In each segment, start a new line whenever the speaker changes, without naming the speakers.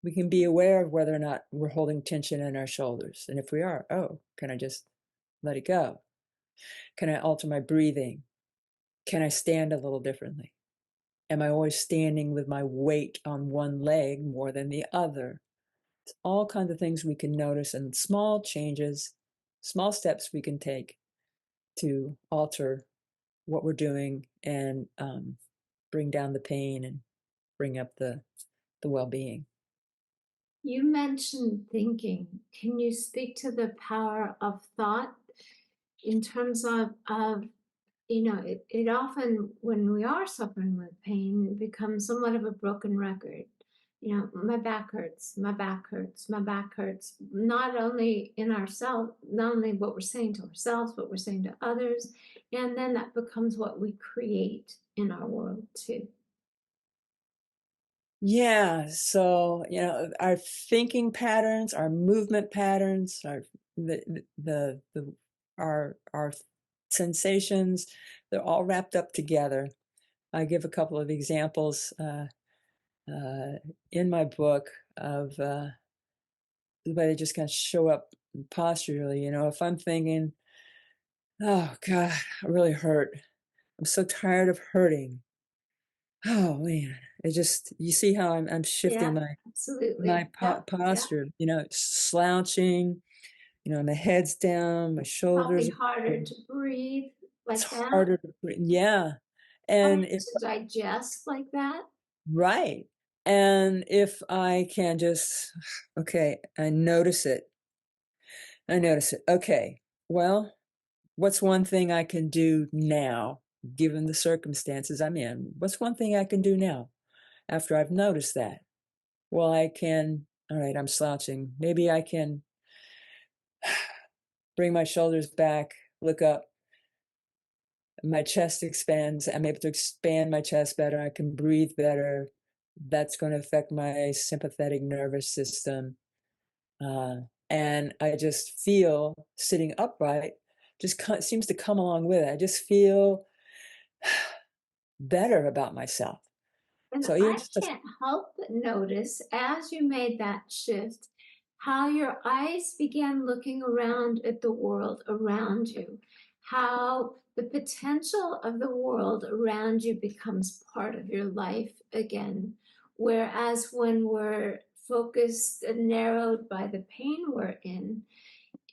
we can be aware of whether or not we're holding tension in our shoulders. And if we are, oh, can I just let it go? Can I alter my breathing? Can I stand a little differently? Am I always standing with my weight on one leg more than the other? It's all kinds of things we can notice, and small changes, small steps we can take to alter what we're doing and bring down the pain and bring up the well-being.
You mentioned thinking. Can you speak to the power of thought in terms of it often, when we are suffering with pain, becomes somewhat of a broken record. My back hurts, my back hurts, my back hurts. Not only in ourselves, not only what we're saying to ourselves, what we're saying to others. And then that becomes what we create in our world too.
Yeah, so our thinking patterns, our movement patterns, our sensations, they're all wrapped up together. I give a couple of examples in my book of the way they just kind of show up posturally. If I'm thinking, oh God, I really hurt. I'm so tired of hurting. Oh man, it just, you see how I'm shifting
Yeah,
my
absolutely. Yeah, yeah.
posture, slouching, my head's down, my
Probably
shoulders,
harder to breathe
it's
like that,
harder to breathe. Yeah. And
harder
if,
to digest like that.
right. And if I can just, okay, I notice it. I notice it. Okay. Well, what's one thing I can do now, given the circumstances I'm in? What's one thing I can do now after I've noticed that? Well, I can, all right, I'm slouching. Maybe I can bring my shoulders back, look up, my chest expands. I'm able to expand my chest better. I can breathe better. That's going to affect my sympathetic nervous system. Uh, and I just feel sitting upright just seems to come along with it. I just feel better about myself.
And
So even
I
just
can't help but notice as you made that shift, how your eyes began looking around at the world around you, how the potential of the world around you becomes part of your life again. Whereas when we're focused and narrowed by the pain we're in,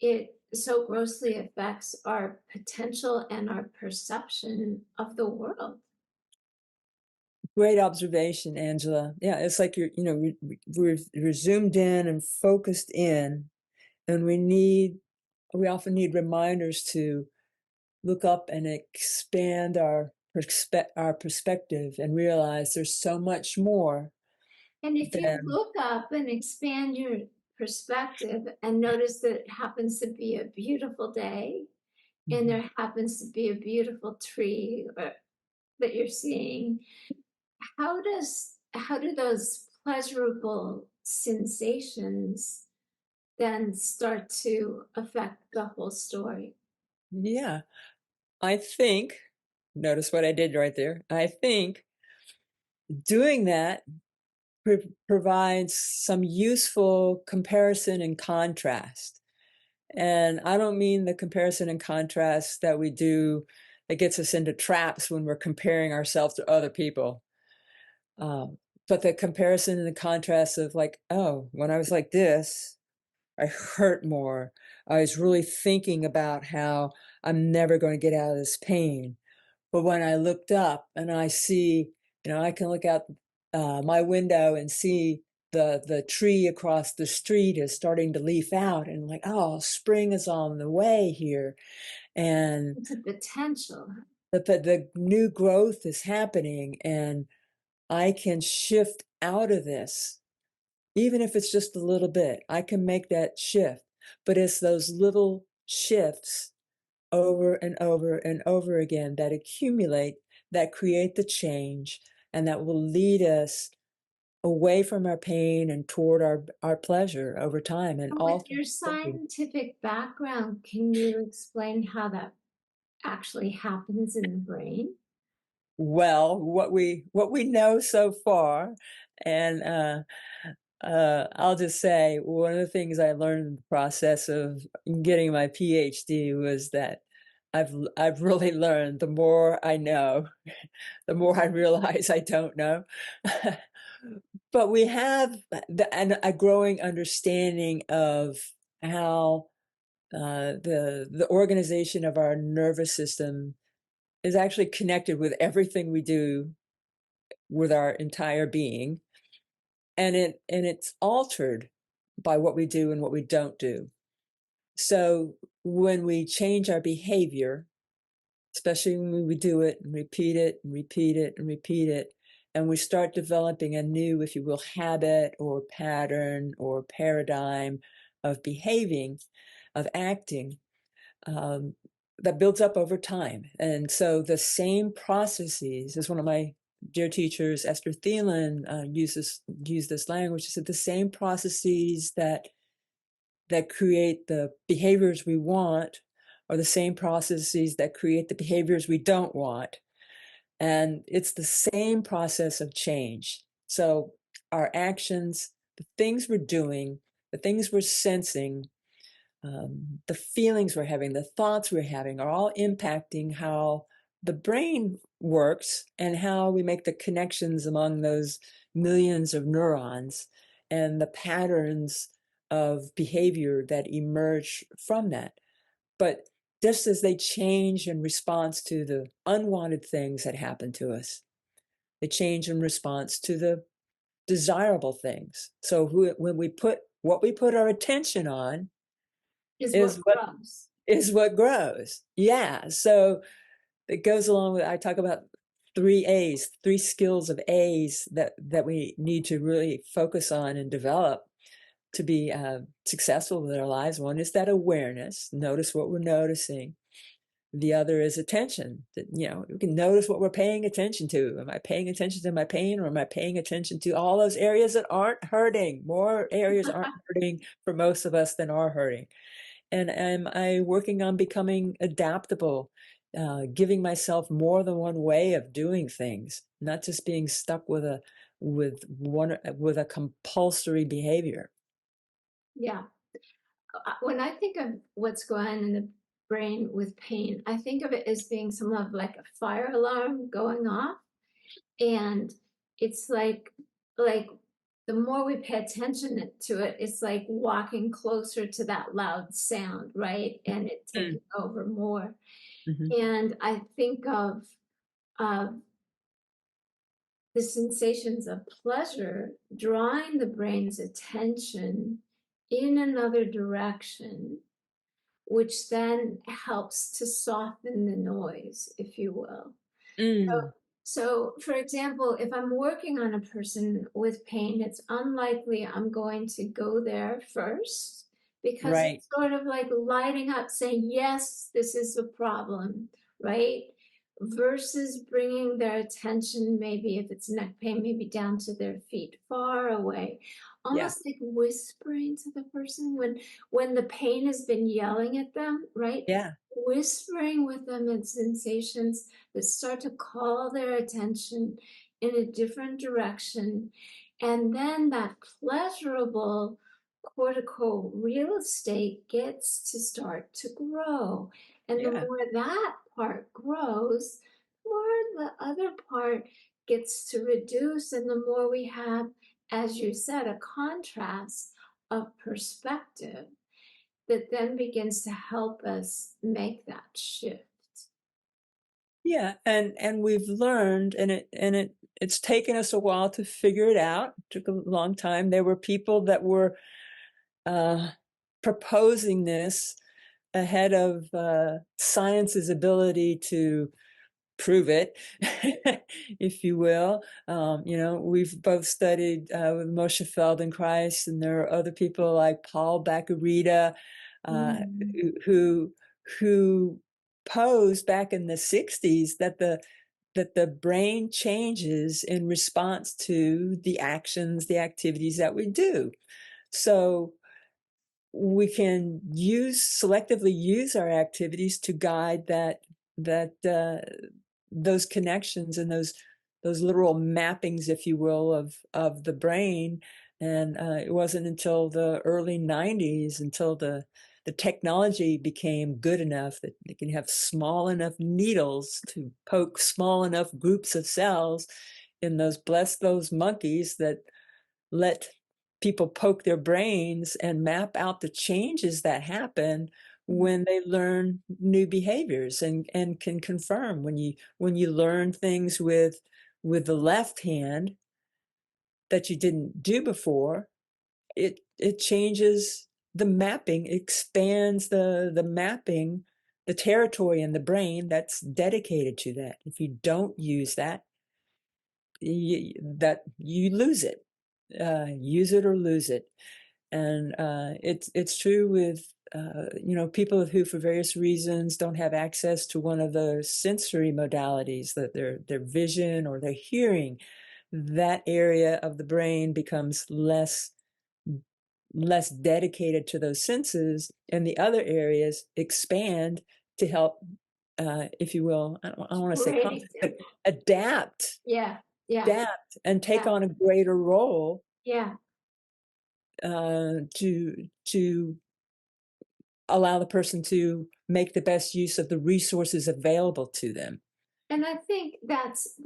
it so grossly affects our potential and our perception of the world.
great observation, Angela. Yeah, it's like we're zoomed in and focused in, and we often need reminders to look up and expand our perspective and realize there's so much more
And if you
than.
look up and expand your perspective and notice that it happens to be a beautiful day and
Mhm.
there happens to be a beautiful tree that you're seeing, how do those pleasurable sensations then start to affect the whole story?
Yeah, I think, notice what I did right there. I think doing that provides some useful comparison and contrast. And I don't mean the comparison and contrast that we do that gets us into traps when we're comparing ourselves to other people. Um, but the comparison and the contrast of like, oh, when I was like this, I hurt more. I was really thinking about how I'm never going to get out of this pain. But when I looked up and I see, I can look out my window and see the tree across the street is starting to leaf out, and like, oh, spring is on the way here, and
It's a potential.
the new growth is happening, and I can shift out of this, even if it's just a little bit. I can make that shift, but it's those little shifts over and over and over again that accumulate, that create the change, and that will lead us away from our pain and toward our pleasure over time and
With
all through
your
therapy.
scientific background, can you explain how that actually happens in the brain?
Well, what we know so far, and I'll just say one of the things I learned in the process of getting my PhD was that I've really learned the more I know, the more I realize I don't know. But we have a growing understanding of how the organization of our nervous system is actually connected with everything we do with our entire being, and it's altered by what we do and what we don't do. So when we change our behavior, especially when we do it and repeat it and repeat it and repeat it, and we start developing a new, if you will, habit or pattern or paradigm of behaving, of acting, um, that builds up over time. And so the same processes, as one of my dear teachers, Esther Thielen, used this language. She said the same processes that create the behaviors we want are the same processes that create the behaviors we don't want. And it's the same process of change. So our actions, the things we're doing, the things we're sensing, the feelings we're having, the thoughts we're having are all impacting how the brain works and how we make the connections among those millions of neurons and the patterns of behavior that emerge from that. But just as they change in response to the unwanted things that happen to us, they change in response to the desirable things. So when we put what we put our attention on
Is
is
what
what
grows.
is what grows. Yeah. So it goes along with, I talk about 3 A's, 3 skills of A's that we need to really focus on and develop to be successful with our lives. One is that awareness, notice what we're noticing. The other is attention. That, we can notice what we're paying attention to. Am I paying attention to my pain, or am I paying attention to all those areas that aren't hurting? More areas aren't hurting for most of us than are hurting. And am I working on becoming adaptable, giving myself more than one way of doing things, not just being stuck with a compulsory behavior?
Yeah. When I think of what's going on in the brain with pain, I think of it as being somewhat of like a fire alarm going off. And it's like the more we pay attention to it, it's like walking closer to that loud sound, right? And it
Mm.
taking over more.
Mhm.
And I think of uh, the sensations of pleasure drawing the brain's attention in another direction, which then helps to soften the noise, if you will.
Mm.
So, for example, if I'm working on a person with pain, it's unlikely I'm going to go there first because
Right.
it's sort of like lighting up, saying, yes, this is a problem, right? Versus bringing their attention, maybe if it's neck pain, maybe down to their feet, far away,
Yeah.
almost like whispering to the person when the pain has been yelling at them, right?
Yeah.
Whispering with them and sensations that start to call their attention in a different direction. And then that pleasurable cortical real estate gets to start to grow. And the
Yeah.
more that part grows, the more the other part gets to reduce. And the more we have, as you said, a contrast of perspective that then begins to help us make that shift.
Yeah. And we've learned, it's taken us a while to figure it out. It took a long time. There were people that were uh, proposing this ahead of science's ability to prove it, if you will. We've both studied with Moshe Feldenkrais, and there are other people like Paul Baccarita, uh,
Mm.
who who posed back in the 60s that the brain changes in response to the actions, the activities that we do. So we can selectively use our activities to guide that those connections and those those literal mappings, if you will, of the brain. And it wasn't until the early 90s until the technology became good enough that they can have small enough needles to poke small enough groups of cells in those monkeys that let people poke their brains and map out the changes that happen when they learn new behaviors, and can confirm when you learn things with the left hand that you didn't do before, it changes the mapping, expands the mapping, the territory in the brain that's dedicated to that. If you don't use that, you lose it. Use it or lose it. And it's true with people who, for various reasons, don't have access to one of the sensory modalities, that their vision or their hearing. That area of the brain becomes less dedicated to those senses, and the other areas expand to help, if you will, I don't want to say
Great
compensate, but
example.
adapt,
Yeah, yeah,
and take
yeah,
on a greater role,
yeah.
to allow the person to make the best use of the resources available to them.
And I think that's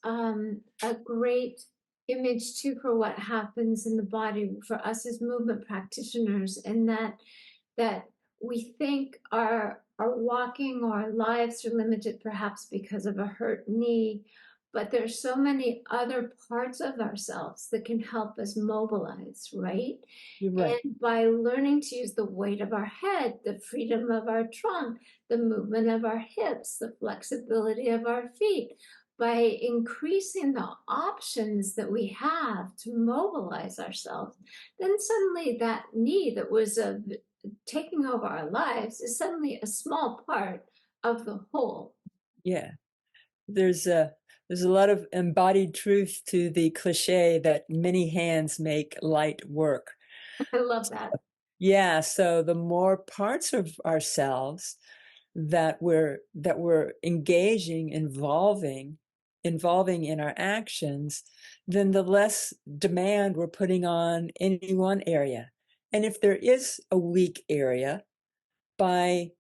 a great image too for what happens in the body for us as movement practitioners, and that we think our walking or our lives are limited perhaps because of a hurt knee, but there's so many other parts of ourselves that can help us mobilize, right?
You're right.
And by learning to use the weight of our head, the freedom of our trunk, the movement of our hips, the flexibility of our feet, by increasing the options that we have to mobilize ourselves, then suddenly that knee that was taking over our lives is suddenly a small part of the whole.
Yeah. There's a there's a lot of embodied truth to the cliche that many hands make light work.
I love that.
Yeah, so the more parts of ourselves that we're engaging, involving in our actions, then the less demand we're putting on any one area. And if there is a weak area, by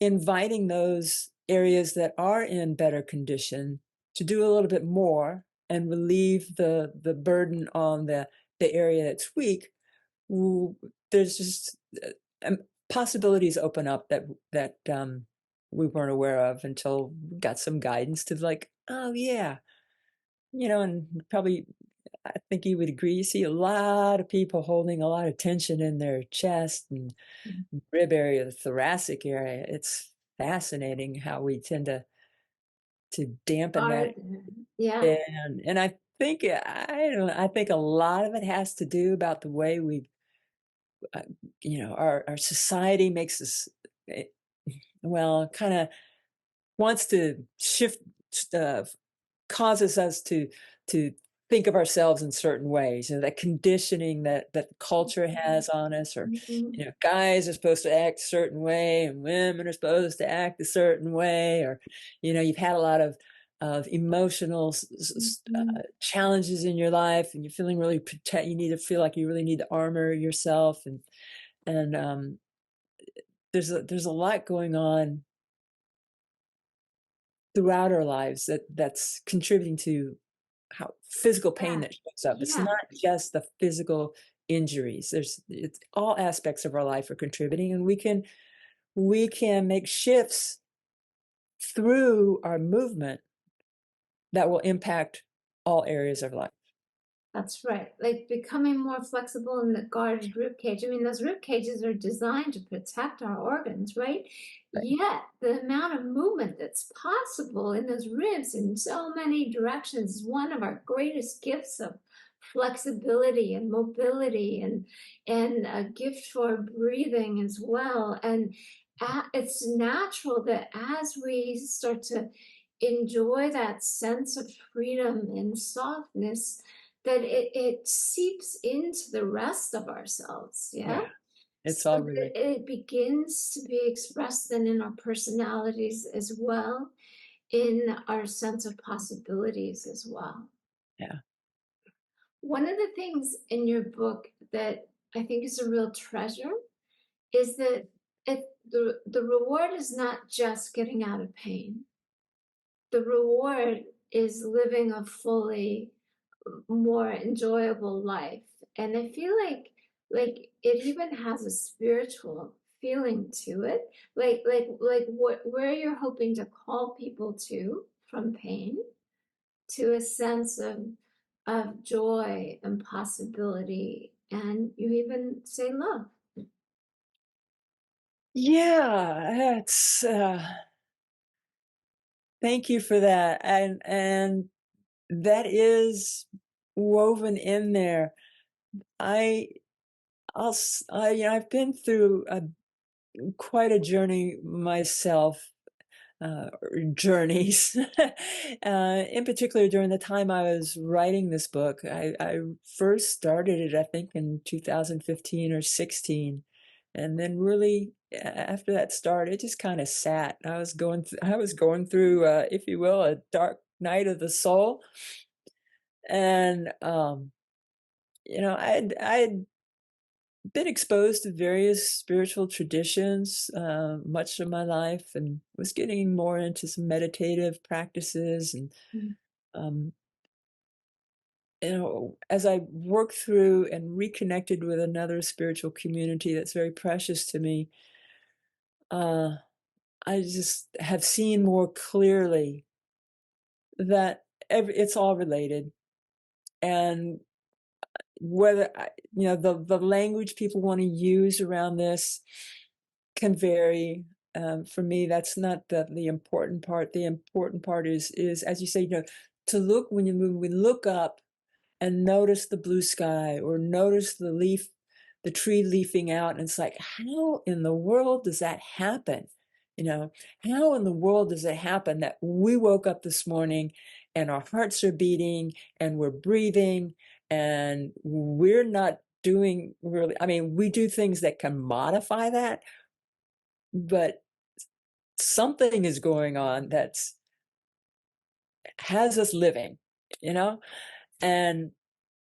inviting those areas that are in better condition to do a little bit more and relieve the burden on the area that's weak, there's just possibilities open up that we weren't aware of until we got some guidance to, like, oh yeah, and probably, I think you would agree, you see a lot of people holding a lot of tension in their chest and rib area, the thoracic area. It's fascinating how we tend to dampen
Are
that.
there? Yeah,
And I think, I don't know, I think a lot of it has to do about the way we, uh, our society makes us, eh, well, kind of wants to shift, uh, causes us to think of ourselves in certain ways, that conditioning that culture has on us, or
mhm,
guys are supposed to act a certain way and women are supposed to act a certain way, or you've had a lot of emotional
mhm.
challenges in your life, and you're feeling really you need to feel like you really need to armor yourself, and there's a lot going on throughout our lives that's contributing to how physical pain
Yeah,
that shows up. It's
yeah,
not just the physical injuries. It's all aspects of our life are contributing, and we can make shifts through our movement that will impact all areas of life.
that's right. Like becoming more flexible in the guarded rib cage. I mean, those rib cages are designed to protect our organs, right?
Right.
Yet the amount of movement that's possible in those ribs in so many directions is one of our greatest gifts of flexibility and mobility, and a gift for breathing as well. And it's natural that as we start to enjoy that sense of freedom and softness, that it seeps into the rest of ourselves, yeah?
Yeah, it's
So
all
that
really.
it begins to be expressed then in our personalities as well. in our sense of possibilities as well.
Yeah.
One of the things in your book that I think is a real treasure is that the reward is not just getting out of pain. The reward is living a fully more enjoyable life. And I feel like it even has a spiritual feeling to it. Like what where you're hoping to call people to from pain to a sense of joy and possibility. And you even say love.
Yeah, that's thank you for that. And that is woven in there. I I've been through quite a journey myself, journeys. In particular, during the time I was writing this book, I first started it, I think, in 2015 or 16. And then really after that start, it just kind of sat. I was going through, if you will, a dark night of the soul. And, I'd been exposed to various spiritual traditions much of my life, and was getting more into some meditative practices. And
Mm.
um, as I worked through and reconnected with another spiritual community that's very precious to me, uh, I just have seen more clearly that it's all related. And whether the language people want to use around this can vary. For me, that's not the important part. The important part is, as you say, to look when we look up and notice the blue sky, or notice the tree leafing out, and it's like, how in the world does that happen? How in the world does it happen that we woke up this morning and our hearts are beating and we're breathing and we're not doing really, I mean, we do things that can modify that, but something is going on that's has us living, you know? And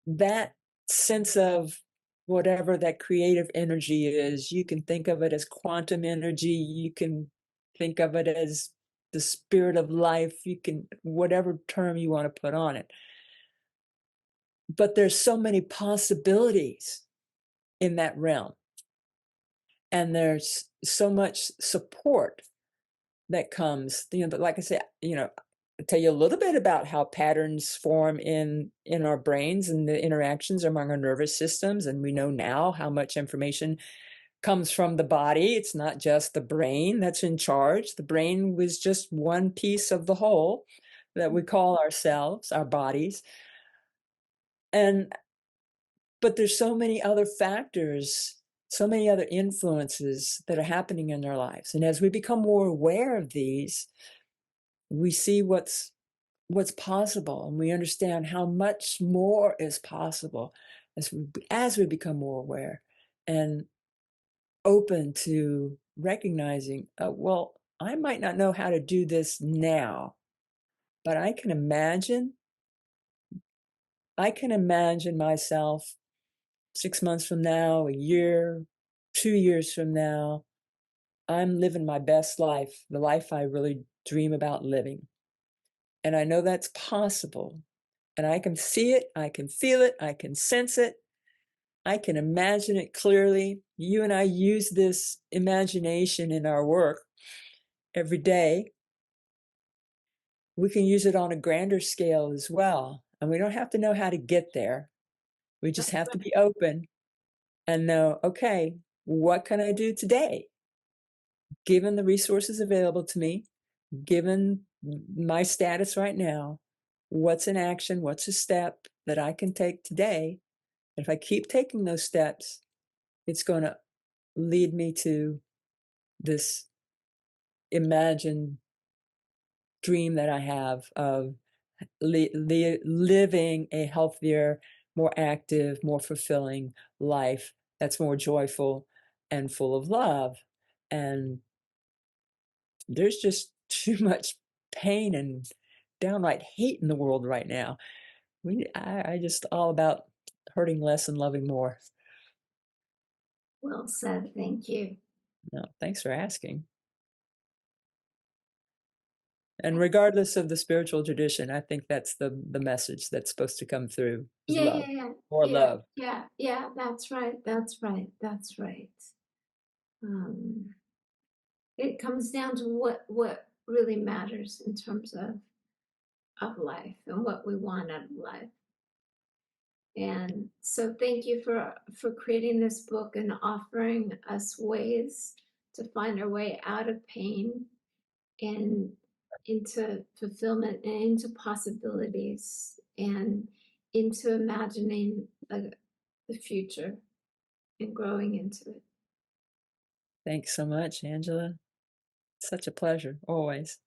that sense of whatever that creative energy is, you can think of it as quantum energy, you can think of it as the spirit of life, you can, whatever term you want to put on it. But there's so many possibilities in that realm. And there's so much support that comes, like I said, I'll tell you a little bit about how patterns form in our brains and the interactions among our nervous systems. And we know now how much information comes from the body. It's not just the brain that's in charge. The brain was just one piece of the whole that we call ourselves, our bodies. And but there's so many other factors, so many other influences that are happening in our lives. And as we become more aware of these, we see what's possible, and we understand how much more is possible as we become more aware and open to recognizing, well, I might not know how to do this now, but I can imagine myself 6 months from now, a year, 2 years from now, I'm living my best life, the life I really dream about living. And I know that's possible. And I can see it, I can feel it, I can sense it, I can imagine it clearly. You and I use this imagination in our work every day. We can use it on a grander scale as well. And we don't have to know how to get there. We just have to be open and know, okay, what can I do today? Given the resources available to me, given my status right now, what's an action, what's a step that I can take today? If I keep taking those steps, it's going to lead me to this imagined dream that I have of living a healthier, more active, more fulfilling life that's more joyful and full of love. And there's just too much pain and downright hate in the world right now. I just all about hurting less and loving more.
Well said. Thank you.
No, thanks for asking. And
Excellent.
regardless of the spiritual tradition, I think that's the message that's supposed to come through is
Yeah,
love,
yeah, yeah,
more
yeah,
love.
yeah, yeah. That's right. That's right. That's right. Um, it comes down to what really matters in terms of life and what we want out of life. And so thank you for creating this book and offering us ways to find our way out of pain and into fulfillment and into possibilities and into imagining the future and growing into it.
Thanks so much, Angela. Such a pleasure, always.